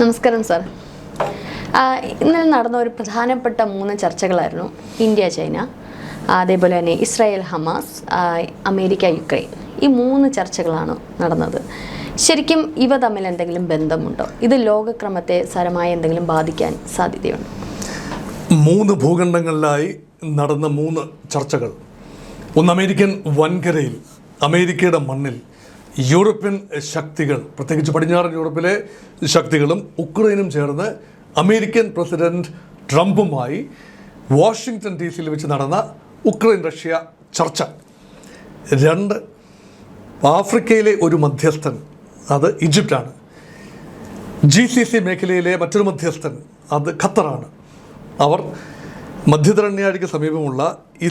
നമസ്കാരം സാർ. ഇന്നലെ നടന്ന ഒരു പ്രധാനപ്പെട്ട 3 ചർച്ചകളായിരുന്നു. ഇന്ത്യ ചൈന, അതേപോലെ തന്നെ ഇസ്രായേൽ ഹമാസ്, അമേരിക്ക യുക്രൈൻ. ഈ 3 ചർച്ചകളാണ് നടന്നത്. ശരിക്കും ഇവ തമ്മിൽ എന്തെങ്കിലും ബന്ധമുണ്ടോ? ഇത് ലോകക്രമത്തെ സാരമായി എന്തെങ്കിലും ബാധിക്കാൻ സാധ്യതയുണ്ടോ? 3 ഭൂഖണ്ഡങ്ങളിലായി നടന്ന 3 ചർച്ചകൾ. ഒന്ന് അമേരിക്കൻ വൻകരയിൽ, അമേരിക്കയുടെ മണ്ണിൽ യൂറോപ്യൻ ശക്തികൾ, പ്രത്യേകിച്ച് പടിഞ്ഞാറൻ യൂറോപ്പിലെ ശക്തികളും ഉക്രൈനും ചേർന്ന് അമേരിക്കൻ പ്രസിഡന്റ് ട്രംപുമായി വാഷിങ്ടൺ DC വെച്ച് നടന്ന ഉക്രൈൻ റഷ്യ ചർച്ച. 2 ആഫ്രിക്കയിലെ ഒരു മധ്യസ്ഥൻ, അത് ഈജിപ്റ്റാണ്. GCC മേഖലയിലെ മറ്റൊരു മധ്യസ്ഥൻ, അത് ഖത്തറാണ്. അവർ മധ്യധരണ്യാഴിക്ക് സമീപമുള്ള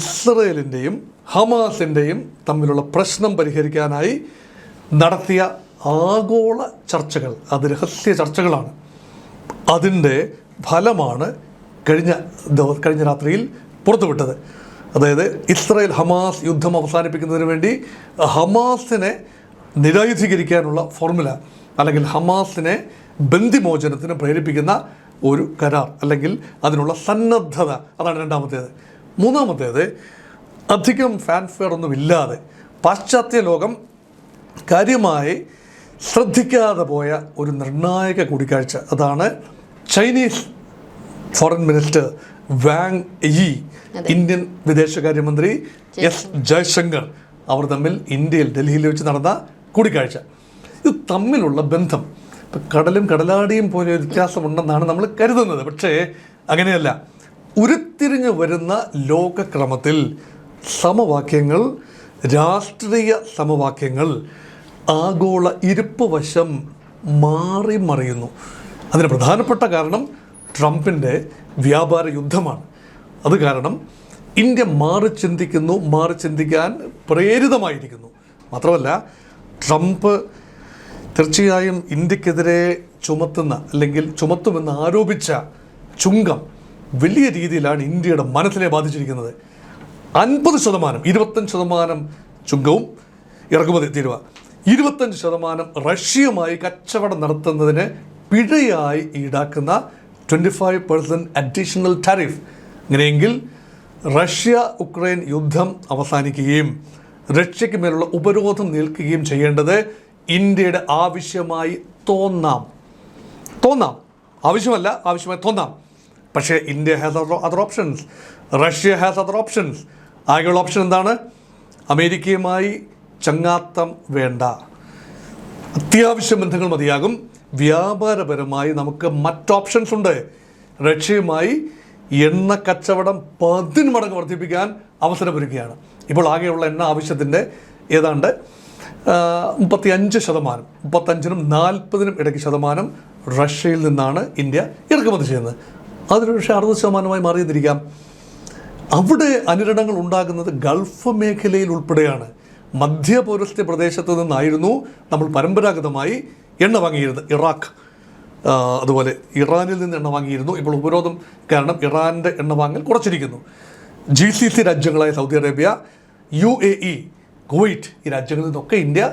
ഇസ്രയേലിൻ്റെയും ഹമാസിൻ്റെയും തമ്മിലുള്ള പ്രശ്നം പരിഹരിക്കാനായി നടത്തിയ ആഗോള ചർച്ചകൾ, അത് രഹസ്യ ചർച്ചകളാണ്. അതിൻ്റെ ഫലമാണ് കഴിഞ്ഞ രാത്രിയിൽ പുറത്തുവിട്ടത്. അതായത് ഇസ്രായേൽ ഹമാസ് യുദ്ധം അവസാനിപ്പിക്കുന്നതിന് വേണ്ടി ഹമാസിനെ നിരായുധീകരിക്കാനുള്ള ഫോർമുല, അല്ലെങ്കിൽ ഹമാസിനെ ബന്ദിമോചനത്തിന് പ്രേരിപ്പിക്കുന്ന ഒരു കരാർ, അല്ലെങ്കിൽ അതിനുള്ള സന്നദ്ധത, അതാണ് രണ്ടാമത്തേത്. മൂന്നാമത്തേത്, അധികം ഫാൻഫെയർ ഒന്നുമില്ലാതെ പാശ്ചാത്യ ലോകം കാര്യമായി ശ്രദ്ധിക്കാതെ പോയ ഒരു നിർണായക കൂടിക്കാഴ്ച. അതാണ് Chinese foreign minister Wang Yi, Indian വിദേശകാര്യമന്ത്രി എസ് ജയശങ്കർ, അവർ തമ്മിൽ ഇന്ത്യയിൽ ഡൽഹിയിൽ വെച്ച് നടന്ന കൂടിക്കാഴ്ച. ഇത് തമ്മിലുള്ള ബന്ധം ഇപ്പം കടലും കടലാടിയും പോലെ വ്യത്യാസമുണ്ടെന്നാണ് നമ്മൾ കരുതുന്നത്. പക്ഷേ അങ്ങനെയല്ല. ഉരുത്തിരിഞ്ഞു വരുന്ന ലോകക്രമത്തിൽ സമവാക്യങ്ങൾ, രാഷ്ട്രീയ സമവാക്യങ്ങൾ, ആഗോള ഇരുപ്പ് വശം മാറി മറിയുന്നു. അതിന് പ്രധാനപ്പെട്ട കാരണം ട്രംപിൻ്റെ വ്യാപാര യുദ്ധമാണ്. അത് കാരണം ഇന്ത്യ മാറി ചിന്തിക്കാൻ പ്രേരിതമായിരിക്കുന്നു. മാത്രമല്ല, ട്രംപ് തീർച്ചയായും ഇന്ത്യക്കെതിരെ ചുമത്തുമെന്ന് ആരോപിച്ച ചുങ്കം വലിയ രീതിയിലാണ് ഇന്ത്യയുടെ മനസ്സിനെ ബാധിച്ചിരിക്കുന്നത്. 50%, 25% ചുങ്കവും ഇറക്കുമതി തീരുവ, 25% റഷ്യയുമായി കച്ചവടം നടത്തുന്നതിന് പിഴയായി ഈടാക്കുന്ന 25% അഡീഷണൽ ടാരിഫ്. അങ്ങനെയെങ്കിൽ റഷ്യ ഉക്രൈൻ യുദ്ധം അവസാനിക്കുകയും റഷ്യയ്ക്ക് മേലുള്ള ഉപരോധം നീക്കുകയും ചെയ്യേണ്ടത് ഇന്ത്യയുടെ ആവശ്യമായി തോന്നാം. ആവശ്യമായി തോന്നാം. പക്ഷേ India has other options, Russia has other options. ആകെയുള്ള ഓപ്ഷൻ എന്താണ്? അമേരിക്കയുമായി ചങ്ങാത്തം വേണ്ട, അത്യാവശ്യ ബന്ധങ്ങൾ മതിയാകും. വ്യാപാരപരമായി നമുക്ക് മറ്റ് ഓപ്ഷൻസ് ഉണ്ട്. റഷ്യയുമായി എണ്ണ കച്ചവടം 10 മടങ്ങ് വർദ്ധിപ്പിക്കാൻ അവസരമൊരുക്കുകയാണ്. ഇപ്പോൾ ആകെയുള്ള എണ്ണ ആവശ്യത്തിൻ്റെ ഏതാണ്ട് 35%, 35-നും 40-നും ഇടയ്ക്ക് ശതമാനം റഷ്യയിൽ നിന്നാണ് ഇന്ത്യ ഇറക്കുമതി ചെയ്യുന്നത്. അതൊരു പക്ഷേ 60% മാറിയെന്നിരിക്കാം. അവിടെ അനുരണങ്ങൾ ഉണ്ടാകുന്നത് ഗൾഫ് മേഖലയിൽ ഉൾപ്പെടെയാണ്. മധ്യപൗരസ്ത്യ പ്രദേശത്ത് നിന്നായിരുന്നു നമ്മൾ പരമ്പരാഗതമായി എണ്ണ വാങ്ങിയിരുന്നത്. ഇറാഖ്, അതുപോലെ ഇറാനിൽ നിന്ന് എണ്ണ വാങ്ങിയിരുന്നു. ഇപ്പോൾ ഉപരോധം കാരണം ഇറാൻ്റെ എണ്ണ വാങ്ങൽ കുറച്ചിരിക്കുന്നു. GCC രാജ്യങ്ങളായ സൗദി അറേബ്യ, UAE, കുവൈറ്റ്, ഈ രാജ്യങ്ങളിൽ നിന്നൊക്കെ ഇന്ത്യ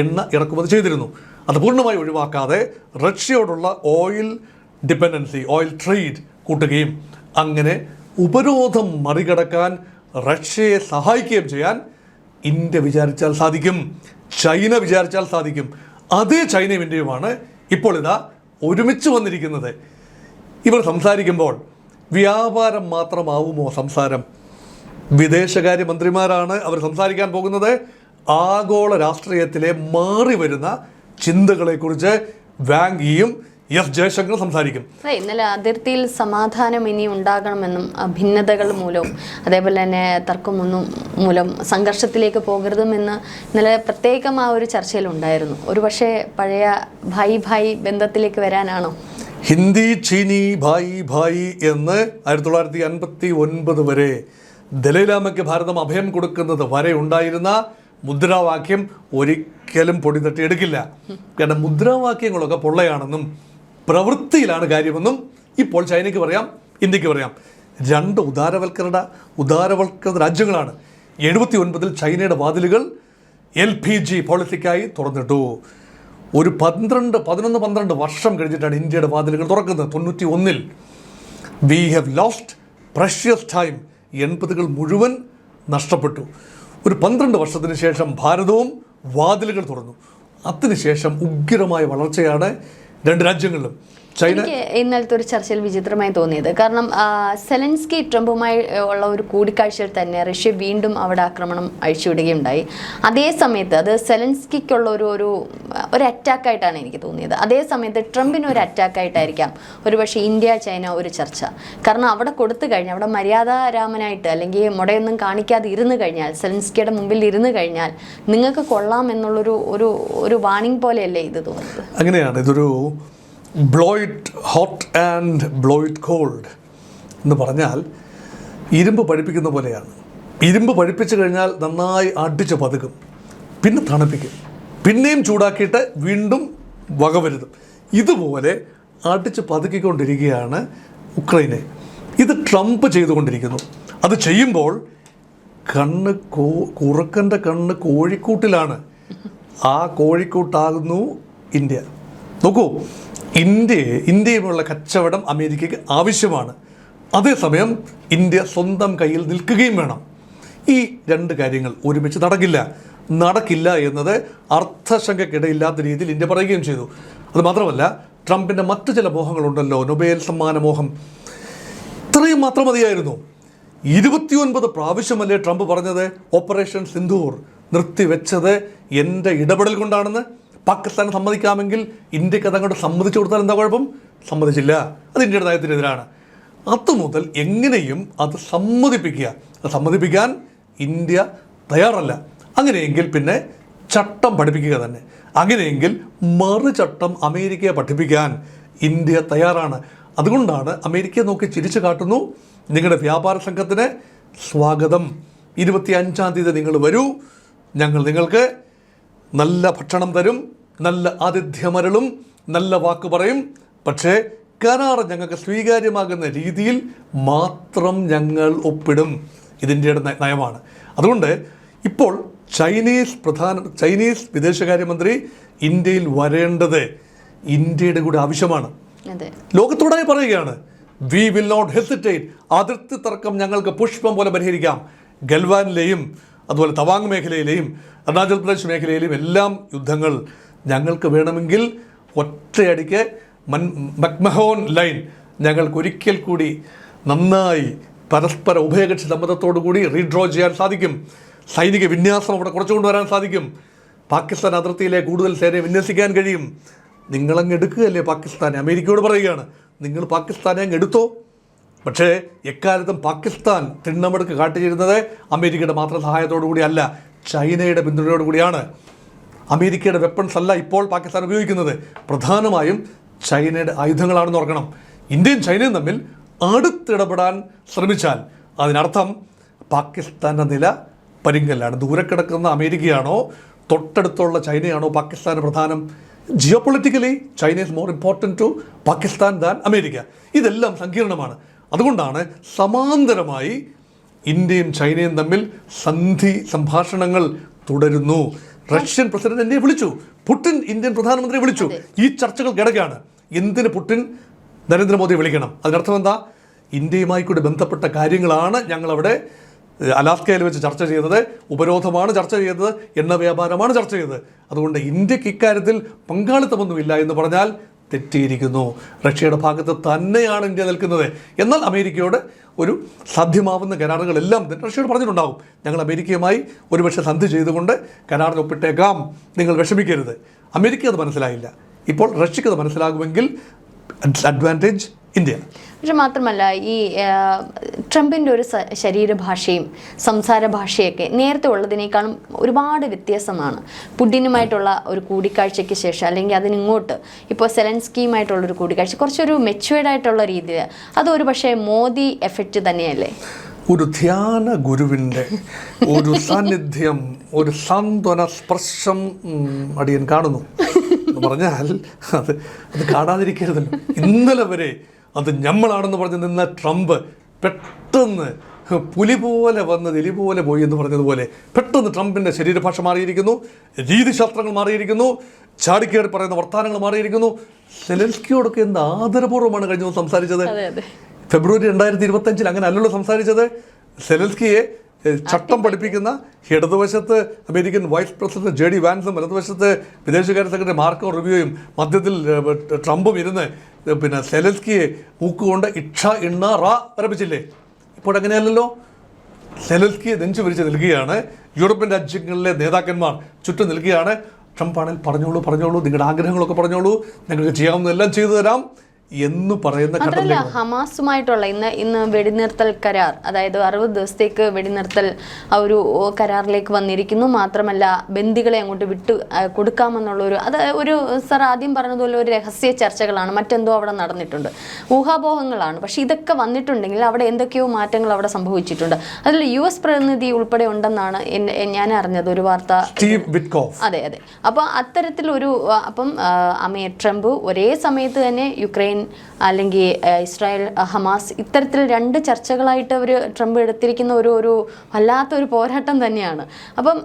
എണ്ണ ഇറക്കുമതി ചെയ്തിരുന്നു. അത് പൂർണ്ണമായി ഒഴിവാക്കാതെ റഷ്യയോടുള്ള ഓയിൽ ഡിപ്പെൻഡൻസി, ഓയിൽ ട്രേഡ് കൂട്ടുകയും അങ്ങനെ ഉപരോധം മറികടക്കാൻ റഷ്യയെ സഹായിക്കുകയും ചെയ്യാൻ ഇന്ത്യ വിചാരിച്ചാൽ സാധിക്കും, ചൈന വിചാരിച്ചാൽ സാധിക്കും. അതേ ചൈനയും ഇന്ത്യയുമാണ് ഇപ്പോൾ ഒരുമിച്ച് വന്നിരിക്കുന്നത്. ഇവർ സംസാരിക്കുമ്പോൾ വ്യാപാരം മാത്രമാവുമോ സംസാരം? വിദേശകാര്യമന്ത്രിമാരാണ് അവർ സംസാരിക്കാൻ പോകുന്നത്. ആഗോള രാഷ്ട്രീയത്തിലെ മാറി വരുന്ന ചിന്തകളെക്കുറിച്ച് വാങ് യിയും എസ് ജയശങ്കറും സംസാരിക്കും. ഇന്നലെ അതിർത്തിയിൽ സമാധാനം ഇനി ഉണ്ടാകണമെന്നും ഭിന്നതകൾ മൂലവും അതേപോലെ തന്നെ തർക്കമൊന്നും മൂലം സംഘർഷത്തിലേക്ക് പോകരുതുമെന്ന് ഇന്നലെ പ്രത്യേകം ആ ഒരു ചർച്ചയിലുണ്ടായിരുന്നു. ഒരു പക്ഷേ പഴയ ഭായി ബന്ധത്തിലേക്ക് വരാനാണോ? ഹിന്ദി ചീനി ഭായി എന്ന് 1959 വരെ ദലൈലാമയ്ക്ക് ഭാരതം അഭയം കൊടുക്കുന്നത് വരെ ഉണ്ടായിരുന്ന മുദ്രാവാക്യം ഒരിക്കലും പൊടി തട്ടിയെടുക്കില്ല. കാരണം മുദ്രാവാക്യങ്ങളൊക്കെ പൊള്ളയാണെന്നും പ്രവൃത്തിയിലാണ് കാര്യമെന്നും ഇപ്പോൾ ചൈനയ്ക്ക് പറയാം, ഇന്ത്യക്ക് പറയാം. 2 ഉദാരവൽക്കൃത രാജ്യങ്ങളാണ്. 79-ൽ ചൈനയുടെ വാതിലുകൾ LPG പോളിസിക്കായി തുറന്നിട്ടു. ഒരു 11-12 വർഷം കഴിഞ്ഞിട്ടാണ് ഇന്ത്യയുടെ വാതിലുകൾ തുറക്കുന്നത്. 91-ൽ we have lost precious time. 80-കൾ മുഴുവൻ നഷ്ടപ്പെട്ടു. ഒരു 12 വർഷത്തിന് ശേഷം ഭാരതവും വാതിലുകൾ തുറന്നു. അതിനുശേഷം ഉഗ്രമായ വളർച്ചയാണ് രണ്ട് രാജ്യങ്ങളിലും. ചൈന എനിക്ക് ഇന്നലത്തെ ഒരു ചർച്ചയിൽ വിചിത്രമായി തോന്നിയത്, കാരണം സെലൻസ്കി ട്രംപുമായി ഉള്ള ഒരു കൂടിക്കാഴ്ചയിൽ തന്നെ റഷ്യ വീണ്ടും അവിടെ ആക്രമണം അഴിച്ചുവിടുകയുണ്ടായി. അതേ സമയത്ത് അത് സെലൻസ്കിക്കുള്ള ഒരു അറ്റാക്കായിട്ടാണ് എനിക്ക് തോന്നിയത്. അതേ സമയത്ത് ട്രംപിന് ഒരു അറ്റാക്കായിട്ടായിരിക്കാം ഒരുപക്ഷെ ഇന്ത്യ ചൈന ഒരു ചർച്ച. കാരണം അവിടെ കൊടുത്തു കഴിഞ്ഞാൽ, അവിടെ മര്യാദാരാമനായിട്ട് അല്ലെങ്കിൽ മുടയൊന്നും കാണിക്കാതെ ഇരുന്ന് കഴിഞ്ഞാൽ, സെലൻസ്കിയുടെ മുമ്പിൽ ഇരുന്ന് കഴിഞ്ഞാൽ നിങ്ങൾക്ക് കൊള്ളാം എന്നുള്ളൊരു ഒരു വാണിംഗ് പോലെയല്ലേ ഇത് തോന്നുന്നത്? അങ്ങനെയാണ്. ഇതൊരു ബ്ലോയിഡ് ഹോട്ട് ആൻഡ് ബ്ലോയിഡ് കോൾഡ് എന്ന് പറഞ്ഞാൽ ഇരുമ്പ് പഠിപ്പിക്കുന്ന പോലെയാണ്. ഇരുമ്പ് പഠിപ്പിച്ചു കഴിഞ്ഞാൽ നന്നായി അടിച്ച് പതുക്കും, പിന്നെ തണുപ്പിക്കും, പിന്നെയും ചൂടാക്കിയിട്ട് വീണ്ടും വകവരുതും. ഇതുപോലെ അടിച്ച് പതുക്കിക്കൊണ്ടിരിക്കുകയാണ് ഉക്രൈനെ. ഇത് ട്രംപ് ചെയ്തുകൊണ്ടിരിക്കുന്നു. അത് ചെയ്യുമ്പോൾ കുറുക്കൻ്റെ കണ്ണ് കോഴിക്കൂട്ടിലാണ്. ആ കോഴിക്കൂട്ടാകുന്നു ഇന്ത്യ. നോക്കൂ, ഇന്ത്യയുമുള്ള കച്ചവടം അമേരിക്കയ്ക്ക് ആവശ്യമാണ്. അതേസമയം ഇന്ത്യ സ്വന്തം കയ്യിൽ നിൽക്കുകയും വേണം. ഈ രണ്ട് കാര്യങ്ങൾ ഒരുമിച്ച് നടക്കില്ല എന്നത് അർത്ഥശങ്കയ്ക്കിടയില്ലാത്ത രീതിയിൽ ഇന്ത്യ പറയുകയും ചെയ്തു. അത് മാത്രമല്ല, ട്രംപിൻ്റെ മറ്റു ചില മോഹങ്ങളുണ്ടല്ലോ, നൊബേൽ സമ്മാന മോഹം. ഇത്രയും മാത്രം മതിയായിരുന്നു. 29 പ്രാവശ്യമല്ലേ ട്രംപ് പറഞ്ഞത് ഓപ്പറേഷൻ സിന്ദൂർ നിർത്തിവെച്ചത് എൻ്റെ ഇടപെടൽ കൊണ്ടാണെന്ന്? പാകിസ്ഥാൻ സമ്മതിക്കാമെങ്കിൽ ഇന്ത്യക്ക് അതങ്ങോട്ട് സമ്മതിച്ചു കൊടുത്താൽ എന്താ കുഴപ്പം? സമ്മതിച്ചില്ല. അത് ഇന്ത്യയുടെ നയത്തിനെതിരാണ്. അതുമുതൽ എങ്ങനെയും അത് സമ്മതിപ്പിക്കാൻ ഇന്ത്യ തയ്യാറല്ല. അങ്ങനെയെങ്കിൽ പിന്നെ ചട്ടം പഠിപ്പിക്കുക തന്നെ. അങ്ങനെയെങ്കിൽ മറുചട്ടം അമേരിക്കയെ പഠിപ്പിക്കാൻ ഇന്ത്യ തയ്യാറാണ്. അതുകൊണ്ടാണ് അമേരിക്കയെ നോക്കി ചിരിച്ചു കാട്ടുന്നു, നിങ്ങളുടെ വ്യാപാര സംഘത്തിന് സ്വാഗതം, 25-ാം തീയതി നിങ്ങൾ വരൂ, ഞങ്ങൾ നിങ്ങൾക്ക് നല്ല ഭക്ഷണം തരും, നല്ല ആതിഥ്യമരളും, നല്ല വാക്ക് പറയും, പക്ഷേ കരാർ ഞങ്ങൾക്ക് സ്വീകാര്യമാകുന്ന രീതിയിൽ മാത്രം ഞങ്ങൾ ഒപ്പിടും. ഇതിൻ്റെയുടെ നയമാണ്. അതുകൊണ്ട് ഇപ്പോൾ ചൈനീസ് വിദേശകാര്യമന്ത്രി ഇന്ത്യയിൽ വരേണ്ടത് ഇന്ത്യയുടെ കൂടെ ആവശ്യമാണ്. ലോകത്തോടായി പറയുകയാണ്, വി വിൽ നോട്ട് ഹെസിറ്റേറ്റ്. അതിർത്തി തർക്കം ഞങ്ങൾക്ക് പുഷ്പം പോലെ പരിഹരിക്കാം. ഗൽവാനിലെയും അതുപോലെ തവാങ് മേഖലയിലെയും അരുണാചൽ പ്രദേശ് മേഖലയിലെയും എല്ലാം യുദ്ധങ്ങൾ ഞങ്ങൾക്ക് വേണമെങ്കിൽ ഒറ്റയടിക്ക് മക്മഹോൻ ലൈൻ ഞങ്ങൾക്ക് ഒരിക്കൽ കൂടി നന്നായി പരസ്പര ഉഭയകക്ഷി സമ്മതത്തോടു കൂടി റീഡ്രോ ചെയ്യാൻ സാധിക്കും. സൈനിക വിന്യാസം അവിടെ കുറച്ചു കൊണ്ടുവരാൻ സാധിക്കും. പാകിസ്ഥാൻ അതിർത്തിയിലെ കൂടുതൽ സേനയെ വിന്യസിക്കാൻ കഴിയും. നിങ്ങളങ്ങ് എടുക്കുകയല്ലേ പാകിസ്ഥാനെ? അമേരിക്കയോട് പറയുകയാണ്, നിങ്ങൾ പാകിസ്ഥാനെ അങ്ങ് എടുത്തോ. പക്ഷേ എക്കാലത്തും പാകിസ്ഥാൻ തിണ്ണമെടുക്ക് കാട്ടിയിരുന്നത് അമേരിക്കയുടെ മാത്രം സഹായത്തോടു കൂടിയല്ല, ചൈനയുടെ പിന്തുണയോടു കൂടിയാണ്. അമേരിക്കയുടെ വെപ്പൺസ് അല്ല ഇപ്പോൾ പാകിസ്ഥാൻ ഉപയോഗിക്കുന്നത്, പ്രധാനമായും ചൈനയുടെ ആയുധങ്ങളാണെന്ന് ഓർക്കണം. ഇന്ത്യയും ചൈനയും തമ്മിൽ അടുത്തിടപെടാൻ ശ്രമിച്ചാൽ അതിനർത്ഥം പാകിസ്ഥാൻ്റെ നില പരിങ്കല്ലാണ്. ദൂരെ കിടക്കുന്ന അമേരിക്കയാണോ തൊട്ടടുത്തുള്ള ചൈനയാണോ പാകിസ്ഥാന് പ്രധാനം? Geopolitically China is more important to Pakistan than America. ഇതെല്ലാം സങ്കീർണമാണ്. അതുകൊണ്ടാണ് സമാന്തരമായി ഇന്ത്യയും ചൈനയും തമ്മിൽ സന്ധി സംഭാഷണങ്ങൾ തുടരുന്നു. റഷ്യൻ പ്രസിഡന്റ് എന്നെ വിളിച്ചു, പുടിൻ ഇന്ത്യൻ പ്രധാനമന്ത്രിയെ വിളിച്ചു. ഈ ചർച്ചകൾ കിടക്കുകയാണ്. എന്തിന് പുടിൻ നരേന്ദ്രമോദിയെ വിളിക്കണം? അതിനർത്ഥം എന്താ? ഇന്ത്യയുമായി കൂടി ബന്ധപ്പെട്ട കാര്യങ്ങളാണ് ഞങ്ങളവിടെ അലാസ്കയിൽ വെച്ച് ചർച്ച ചെയ്തത്, ഉപരോധമാണ് ചർച്ച ചെയ്തത്, എണ്ണ വ്യാപാരമാണ് ചർച്ച ചെയ്തത്. അതുകൊണ്ട് ഇന്ത്യക്ക് ഇക്കാര്യത്തിൽ പങ്കാളിത്തമൊന്നുമില്ല എന്ന് പറഞ്ഞാൽ തെറ്റിയിരിക്കുന്നു. റഷ്യയുടെ ഭാഗത്ത് തന്നെയാണ് ഇന്ത്യ നിൽക്കുന്നത്. എന്നാൽ അമേരിക്കയോട് ഒരു സാധ്യമാവുന്ന കരാറുകളെല്ലാം റഷ്യയോട് പറഞ്ഞിട്ടുണ്ടാകും. ഞങ്ങൾ അമേരിക്കയുമായി ഒരുപക്ഷെ സന്ധി ചെയ്തുകൊണ്ട് കരാറിൽ ഒപ്പിട്ടേക്കാം, നിങ്ങൾ വിഷമിക്കരുത്. അമേരിക്ക അത് മനസ്സിലായില്ല. ഇപ്പോൾ റഷ്യക്ക് അത് മനസ്സിലാകുമെങ്കിൽ അഡ്വാൻറ്റേജ് ഇന്ത്യ. പക്ഷെ മാത്രമല്ല, ഈ ട്രംപിൻ്റെ ഒരു ശരീരഭാഷയും സംസാര ഭാഷയൊക്കെ നേരത്തെ ഉള്ളതിനേക്കാളും ഒരുപാട് വ്യത്യാസമാണ്. പുടിനുമായിട്ടുള്ള ഒരു കൂടിക്കാഴ്ചയ്ക്ക് ശേഷം അല്ലെങ്കിൽ അതിനിങ്ങോട്ട് ഇപ്പോൾ സെലൻസ്കിയുമായിട്ടുള്ളൊരു കൂടിക്കാഴ്ച കുറച്ചൊരു മെച്യൂർഡായിട്ടുള്ള രീതിയിൽ, അതൊരു പക്ഷേ മോദി എഫക്റ്റ് തന്നെയല്ലേ? ഒരു ധ്യാന ഗുരുവിൻ്റെ ഒരു സാന്നിധ്യം, ഒരു സാന്ത്വന സ്പർശം അടിയൻ കാണുന്നു എന്ന് പറഞ്ഞാൽ അത് കാണാതിരിക്കരുതല്ലോ. ഇന്നലെ വരെ അത് ഞമ്മളാണെന്ന് പറഞ്ഞ് നിന്ന ട്രംപ് പെട്ടെന്ന് പുലി പോലെ വന്നത് എലി പോലെ പോയി എന്ന് പറഞ്ഞതുപോലെ പെട്ടെന്ന് ട്രംപിൻ്റെ ശരീരഭാഷ മാറിയിരിക്കുന്നു, രീതിശാസ്ത്രങ്ങൾ മാറിയിരിക്കുന്നു, ചാടിക്കേറി പറയുന്ന വർത്തമാനങ്ങൾ മാറിയിരിക്കുന്നു. സെലൻസ്കിയോടൊക്കെ എന്ത് ആദരപൂർവ്വമാണ് കഴിഞ്ഞ ദിവസം സംസാരിച്ചത്. ഫെബ്രുവരി 2025 അങ്ങനെ അല്ലല്ലോ സംസാരിച്ചത്. സെലൻസ്കിയെ ചട്ടം പഠിപ്പിക്കുന്ന ഇടതുവശത്ത് അമേരിക്കൻ വൈസ് പ്രസിഡന്റ് JD വാൻസും വലതുവശത്ത് വിദേശകാര്യ സെക്രട്ടറി മാർക്കോ റുബിയോയും മധ്യത്തിൽ ട്രംപും ഇരുന്ന് പിന്നെ സെലൻസ്കിയെ ഊക്കുകൊണ്ട് വരപ്പിച്ചില്ലേ. ഇപ്പോഴങ്ങനെയല്ലല്ലോ. സെലൻസ്കിയെ നെഞ്ചു വിരിച്ച് നിൽക്കുകയാണ്. യൂറോപ്യൻ രാജ്യങ്ങളിലെ നേതാക്കന്മാർ ചുറ്റും നിൽക്കുകയാണ്. ട്രംപ് ആണെങ്കിൽ പറഞ്ഞോളൂ നിങ്ങളുടെ ആഗ്രഹങ്ങളൊക്കെ പറഞ്ഞോളൂ, നിങ്ങൾക്ക് ചെയ്യാവുന്നതെല്ലാം ചെയ്തു തരാം എന്ന് പറയുന്ന മാത്രമല്ല, ഹമാസുമായിട്ടുള്ള ഇന്ന് വെടിനിർത്തൽ കരാർ, അതായത് 60 ദിവസത്തേക്ക് വെടിനിർത്തൽ ആ ഒരു കരാറിലേക്ക് വന്നിരിക്കുന്നു. മാത്രമല്ല, ബന്ദികളെ അങ്ങോട്ട് വിട്ട് കൊടുക്കാമെന്നുള്ള ഒരു സർ ആദ്യം പറഞ്ഞതുപോലെ ഒരു രഹസ്യ ചർച്ചകളാണ്, മറ്റെന്തോ അവിടെ നടന്നിട്ടുണ്ട്, ഊഹാപോഹങ്ങളാണ്. പക്ഷെ ഇതൊക്കെ വന്നിട്ടുണ്ടെങ്കിൽ അവിടെ എന്തൊക്കെയോ മാറ്റങ്ങൾ അവിടെ സംഭവിച്ചിട്ടുണ്ട്. അതിൽ US പ്രതിനിധി ഉൾപ്പെടെ ഉണ്ടെന്നാണ് ഞാൻ അറിഞ്ഞത്, ഒരു വാർത്ത. അതെ. അപ്പോൾ അത്തരത്തിലൊരു ട്രംപ് ഒരേ സമയത്ത് തന്നെ യുക്രൈൻ അല്ലെങ്കിൽ ഇസ്രായേൽ ഹമാസ് ഇത്തരത്തിൽ 2 ചർച്ചകളായിട്ട് അവർ ട്രംപ് എടുത്തിരിക്കുന്ന ഒരു വല്ലാത്തൊരു പോരാട്ടം തന്നെയാണ്. അപ്പം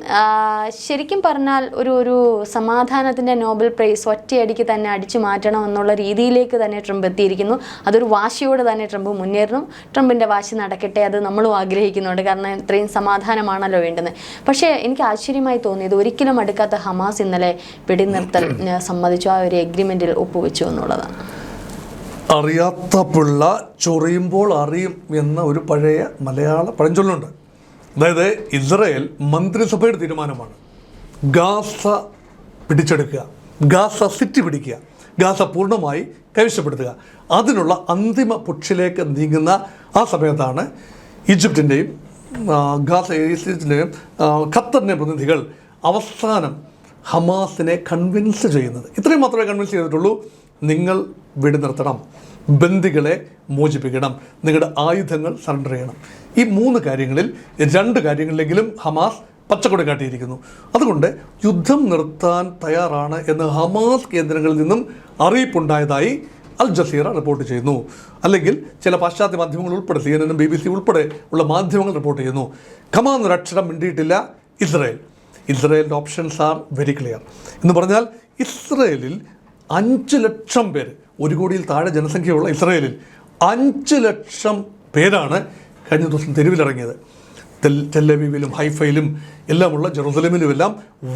ശരിക്കും പറഞ്ഞാൽ ഒരു സമാധാനത്തിൻ്റെ നോബൽ പ്രൈസ് ഒറ്റയടിക്ക് തന്നെ അടിച്ചു മാറ്റണം എന്നുള്ള രീതിയിലേക്ക് തന്നെ ട്രംപ് എത്തിയിരിക്കുന്നു. അതൊരു വാശിയോടെ തന്നെ ട്രംപ് മുന്നേറുന്നു. ട്രംപിൻ്റെ വാശി നടക്കട്ടെ, അത് നമ്മളും ആഗ്രഹിക്കുന്നുണ്ട്. കാരണം ഇത്രയും സമാധാനമാണല്ലോ വേണ്ടുന്നത്. പക്ഷേ എനിക്ക് ആശ്ചര്യമായി തോന്നിയത് ഒരിക്കലും അടുക്കാത്ത ഹമാസ് ഇന്നലെ വെടിനിർത്തൽ സമ്മതിച്ചു, ആ ഒരു എഗ്രിമെൻറ്റിൽ ഒപ്പുവെച്ചു എന്നുള്ളതാണ്. അറിയാത്ത പിള്ള ചൊറിയുമ്പോൾ അറിയും എന്ന ഒരു പഴയ മലയാള പഴഞ്ചൊല്ലുണ്ട്. അതായത് ഇസ്രായേൽ മന്ത്രിസഭയുടെ തീരുമാനമാണ് ഗാസ പിടിച്ചെടുക്കുക, ഗാസ സിറ്റി പിടിക്കുക, ഗാസ പൂർണ്ണമായി കൈവശപ്പെടുത്തുക. അതിനുള്ള അന്തിമ പുഷിലേക്ക് നീങ്ങുന്ന ആ സമയത്താണ് ഈജിപ്തിൻ്റെയും ഈജിപ്തിൻ്റെയും ഖത്തറിൻ്റെയും പ്രതിനിധികൾ അവസാനം ഹമാസിനെ കൺവിൻസ് ചെയ്യുന്നത്. ഇത്രയും മാത്രമേ കൺവിൻസ് ചെയ്തിട്ടുള്ളൂ. നിങ്ങൾ വെടിനിർത്തണം, ബന്ദികളെ മോചിപ്പിക്കണം, നിങ്ങളുടെ ആയുധങ്ങൾ സറണ്ടർ ചെയ്യണം. ഈ 3 കാര്യങ്ങളിൽ 2 കാര്യങ്ങളിലെങ്കിലും ഹമാസ് പച്ചക്കൊടി കാട്ടിയിരിക്കുന്നു. അതുകൊണ്ട് യുദ്ധം നിർത്താൻ തയ്യാറാണ് എന്ന് ഹമാസ് കേന്ദ്രങ്ങളിൽ നിന്നും അറിയിപ്പുണ്ടായതായി അൽ ജസീറ റിപ്പോർട്ട് ചെയ്യുന്നു. അല്ലെങ്കിൽ ചില പാശ്ചാത്യ മാധ്യമങ്ങൾ ഉൾപ്പെടെ CNN, BBC ഉൾപ്പെടെ ഉള്ള മാധ്യമങ്ങൾ റിപ്പോർട്ട് ചെയ്യുന്നു. എന്നൊരക്ഷരം മിണ്ടിയിട്ടില്ല ഇസ്രായേലിൻ്റെ ഓപ്ഷൻസ് ആർ വെരി ക്ലിയർ എന്ന് പറഞ്ഞാൽ ഇസ്രായേലിൽ 5 ലക്ഷം പേര്, 1 കോടിയിൽ താഴെ ജനസംഖ്യയുള്ള ഇസ്രായേലിൽ 5 ലക്ഷം പേരാണ് കഴിഞ്ഞ ദിവസം തെരുവിലിറങ്ങിയത്. ടെല്ലവീവിലും ഹൈഫയിലും എല്ലാമുള്ള ജെറുസലേമിലുമെല്ലാം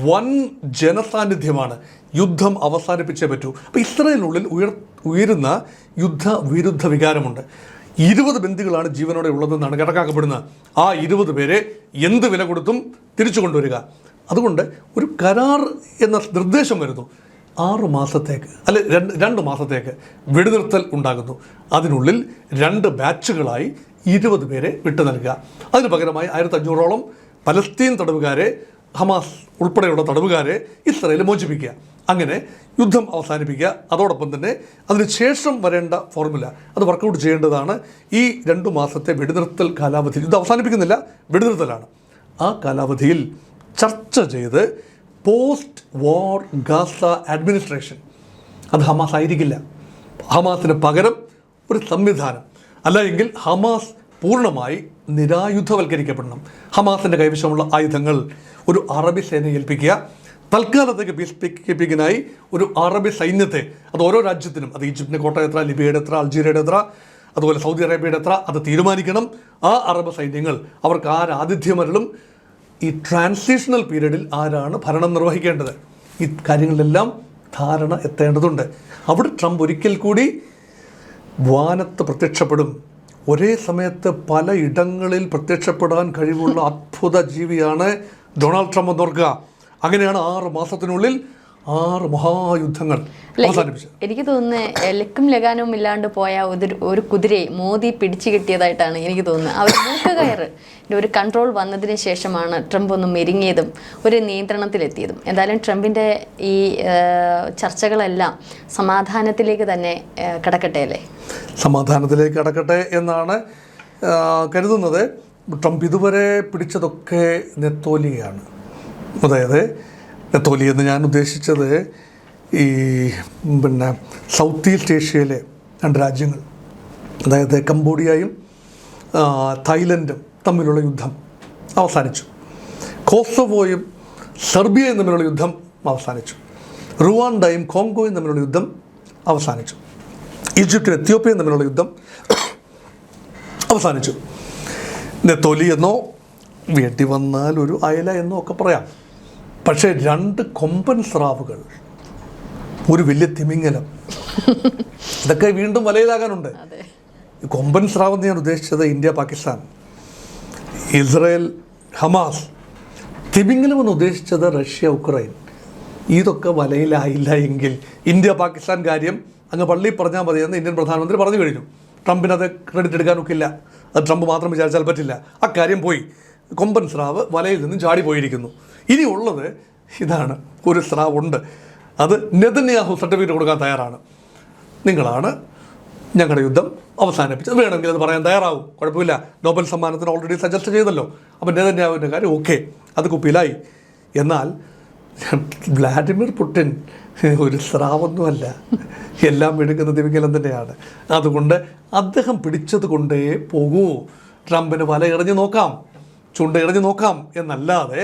വൻ ജനസാന്നിധ്യമാണ്. യുദ്ധം അവസാനിപ്പിച്ചേ പറ്റൂ. അപ്പോൾ ഇസ്രായേലിനുള്ളിൽ ഉയരുന്ന യുദ്ധവിരുദ്ധ വികാരമുണ്ട്. 20 ബന്ദികളാണ് ജീവനോടെ ഉള്ളതെന്നാണ് കണക്കാക്കപ്പെടുന്നത്. ആ 20 പേരെ എന്ത് വില കൊടുത്തും തിരിച്ചു കൊണ്ടുവരിക. അതുകൊണ്ട് ഒരു കരാർ എന്ന നിർദ്ദേശം വരുന്നു. 6 മാസത്തേക്ക് അല്ലെ 2 മാസത്തേക്ക് വെടിനിർത്തൽ ഉണ്ടാകുന്നു. അതിനുള്ളിൽ 2 ബാച്ചുകളായി 20 പേരെ വിട്ടു നൽകുക. അതിന് പകരമായി 1500ഓളം പലസ്തീൻ തടവുകാരെ, ഹമാസ് ഉൾപ്പെടെയുള്ള തടവുകാരെ ഇസ്രായേൽ മോചിപ്പിക്കുക. അങ്ങനെ യുദ്ധം അവസാനിപ്പിക്കുക. അതോടൊപ്പം തന്നെ അതിനുശേഷം വരേണ്ട ഫോർമുല അത് വർക്കൗട്ട് ചെയ്യേണ്ടതാണ്. ഈ 2 മാസത്തെ വെടിനിർത്തൽ കാലാവധി, യുദ്ധം അവസാനിപ്പിക്കുന്നില്ല, വെടിനിർത്തലാണ്. ആ കാലാവധിയിൽ ചർച്ച ചെയ്ത് പോസ്റ്റ് വാർ ഗാസ അഡ്മിനിസ്ട്രേഷൻ, അത് ഹമാസ് ആയിരിക്കില്ല. ഹമാസിന് പകരം ഒരു സംവിധാനം, അല്ല എങ്കിൽ ഹമാസ് പൂർണ്ണമായി നിരായുധവൽക്കരിക്കപ്പെടണം. ഹമാസിൻ്റെ കൈവശമുള്ള ആയുധങ്ങൾ ഒരു അറബി സേനയെ ഏൽപ്പിക്കുക. തൽക്കാലത്തേക്ക് പീസ് കീപ്പിങ്ങിനായി ഒരു അറബി സൈന്യത്തെ, അത് ഓരോ രാജ്യത്തിനും, അത് ഈജിപ്തിൻ്റെ കോട്ട എത്ര, ലിബിയയുടെ എത്ര, അൾജീരിയയുടെ എത്ര, അതുപോലെ സൗദി അറേബ്യയുടെ എത്ര, അത് തീരുമാനിക്കണം. ആ അറബ് സൈന്യങ്ങൾ അവർക്ക് ആരാതിഥ്യമരളും, ഈ ട്രാൻസിഷണൽ പീരീഡിൽ ആരാണ് ഭരണം നിർവഹിക്കേണ്ടത്, ഈ കാര്യങ്ങളിലെല്ലാം ധാരണ എത്തേണ്ടതുണ്ട്. അവിടെ ട്രംപ് ഒരിക്കൽ കൂടി വാനത്ത് പ്രത്യക്ഷപ്പെടും. ഒരേ സമയത്ത് പല ഇടങ്ങളിൽ പ്രത്യക്ഷപ്പെടാൻ കഴിവുള്ള അത്ഭുത ജീവിയാണ് ഡൊണാൾഡ് ട്രംപ് എന്നോർക്കുക. അങ്ങനെയാണ് 6 മാസത്തിനുള്ളിൽ 6 മഹായുദ്ധങ്ങൾ അവസാനിപ്പിച്ചത്. എനിക്ക് തോന്നുന്നത് ലക്കും ലഗാനവും ഇല്ലാണ്ട് പോയ ഒരു കുതിരയെ മോദി പിടിച്ചു കിട്ടിയതായിട്ടാണ് എനിക്ക് തോന്നുന്നത്. ആ ഒരു മൂക്കുകയറിൻ്റെ ഒരു കൺട്രോൾ വന്നതിന് ശേഷമാണ് ട്രംപ് ഒന്ന് മെരുങ്ങിയതും ഒരു നിയന്ത്രണത്തിലെത്തിയതും. എന്തായാലും ട്രംപിൻ്റെ ഈ ചർച്ചകളെല്ലാം സമാധാനത്തിലേക്ക് തന്നെ കടക്കട്ടെ അല്ലേ? സമാധാനത്തിലേക്ക് കടക്കട്ടെ എന്നാണ് കരുതുന്നത്. ട്രംപ് ഇതുവരെ പിടിച്ചതൊക്കെ നെത്തോലിയാണ്. അതായത് നെത്തോലി എന്ന് ഞാൻ ഉദ്ദേശിച്ചത് ഈ സൗത്ത് ഈസ്റ്റ് ഏഷ്യയിലെ 2 രാജ്യങ്ങൾ, അതായത് കംബോഡിയയും തായ്ലൻഡും തമ്മിലുള്ള യുദ്ധം അവസാനിച്ചു. കോസോവോയും സെർബിയയും തമ്മിലുള്ള യുദ്ധം അവസാനിച്ചു. റുവാണ്ടയും കോങ്കോയും തമ്മിലുള്ള യുദ്ധം അവസാനിച്ചു. ഈജിപ്തും എത്യോപ്യയും തമ്മിലുള്ള യുദ്ധം അവസാനിച്ചു. നെത്തോലി എന്നോ വേണ്ടി വന്നാൽ ഒരു അയല എന്നോ ഒക്കെ പറയാം. പക്ഷേ 2 കൊമ്പൻ സ്രാവുകൾ, ഒരു വലിയ തിമിംഗലം, ഇതൊക്കെ വീണ്ടും വലയിലാകാനുണ്ട്. ഈ കൊമ്പൻ സ്രാവ് എന്ന് ഞാൻ ഉദ്ദേശിച്ചത് ഇന്ത്യ പാകിസ്ഥാൻ, ഇസ്രായേൽ ഹമാസ്. തിമിംഗലം എന്ന് ഉദ്ദേശിച്ചത് റഷ്യ ഉക്രൈൻ. ഇതൊക്കെ വലയിലായില്ല എങ്കിൽ ഇന്ത്യ പാകിസ്ഥാൻ കാര്യം അങ്ങ് പള്ളി പറഞ്ഞാൽ മതിയെന്ന് ഇന്ത്യൻ പ്രധാനമന്ത്രി പറഞ്ഞു കഴിഞ്ഞു. ട്രംപിനത് ക്രെഡിറ്റ് എടുക്കാനൊക്കില്ല. അത് ട്രംപ് മാത്രം വിചാരിച്ചാൽ പറ്റില്ല. അക്കാര്യം പോയി. കൊമ്പൻ സ്രാവ് വലയിൽ നിന്നും ചാടി പോയിരിക്കുന്നു. ഇനി ഉള്ളത് ഇതാണ്, ഒരു സ്രാവുണ്ട്. അത് നെതന്യാഹു സർട്ടിഫിക്കറ്റ് കൊടുക്കാൻ തയ്യാറാണ്. നിങ്ങളാണ് ഞങ്ങളുടെ യുദ്ധം അവസാനിപ്പിച്ചത്, വേണമെങ്കിൽ അത് പറയാൻ തയ്യാറാവും, കുഴപ്പമില്ല. നോബൽ സമ്മാനത്തിന് ഓൾറെഡി സജസ്റ്റ് ചെയ്തല്ലോ. അപ്പം നെതന്യാഹുവിൻ്റെ കാര്യം ഓക്കെ, അത് കുപ്പിയിലായി. എന്നാൽ വ്ളാഡിമിർ പുടിൻ ഒരു സ്രാവൊന്നുമല്ല, എല്ലാം എടുക്കുന്ന തിമിംഗലം തന്നെയാണ്. അതുകൊണ്ട് അദ്ദേഹം പിടിച്ചത് കൊണ്ടേ പോകൂ. ട്രംപിന് വല എറിഞ്ഞു നോക്കാം, ചുണ്ട എറിഞ്ഞു നോക്കാം എന്നല്ലാതെ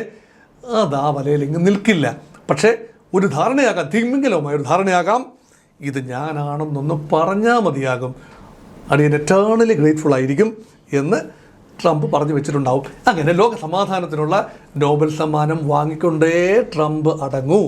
അത് ആ വലയിൽ ഇങ്ങ് നിൽക്കില്ല. പക്ഷേ ഒരു ധാരണയാകാം, തിമിംഗലവുമായ ഒരു ധാരണയാകാം, ഇത് ഞാനാണെന്നൊന്ന് പറഞ്ഞാൽ മതിയാകും, അടിയൻ എറ്റേണലി ഗ്രേറ്റ്ഫുൾ ആയിരിക്കും എന്ന് ട്രംപ് പറഞ്ഞു വെച്ചിട്ടുണ്ടാവും. അങ്ങനെ ലോക സമാധാനത്തിനുള്ള നോബൽ സമ്മാനം വാങ്ങിക്കൊണ്ടേ ട്രംപ് അടങ്ങൂ.